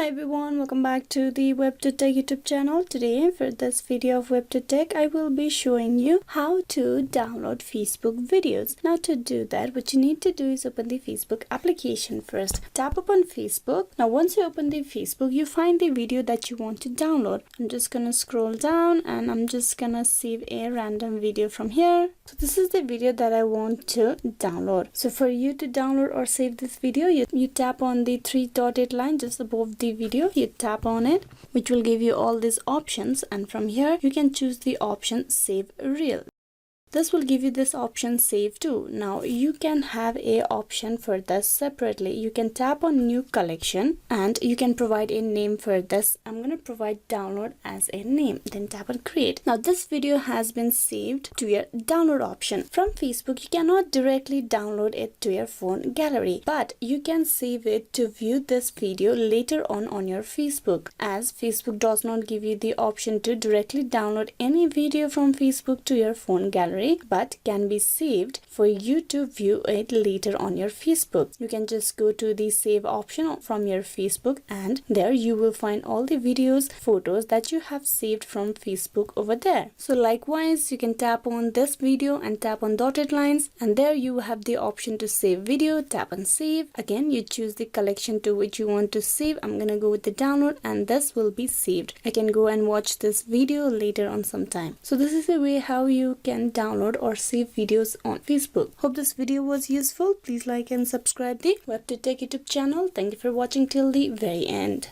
Hi everyone, welcome back to the WebToTech YouTube channel. Today for this video of WebToTech, I will be showing you how to download Facebook videos. Now to do that, what you need to do is open the Facebook application first. Tap upon Facebook. Now once you open the Facebook, you find the video that you want to download. I'm just gonna scroll down and I'm just gonna save a random video from here. So this is the video that I want to download. So for you to download or save this video, you tap on the three dotted line just above the video. You tap on it, which will give you all these options, and from here you can choose the option save reel. This will give you this option save to. Now you can have a option for this separately. You can tap on new collection and you can provide a name for this. I'm going to provide download as a name, then tap on create. Now this video has been saved to your download option. From Facebook, you cannot directly download it to your phone gallery, but you can save it to view this video later on your Facebook, as Facebook does not give you the option to directly download any video from Facebook to your phone gallery, but can be saved for you to view it later on your Facebook. You can just go to the save option from your Facebook, and there you will find all the videos, photos that you have saved from Facebook over there. So likewise, you can tap on this video and tap on dotted lines, and there you have the option to save video. Tap on save. Again, you choose the collection to which you want to save. I'm gonna go with the download, and this will be saved. I can go and watch this video later on sometime. So this is the way how you can download or save videos on Facebook. Hope this video was useful. Please like and subscribe the WebToTech YouTube channel. Thank you for watching till the very end.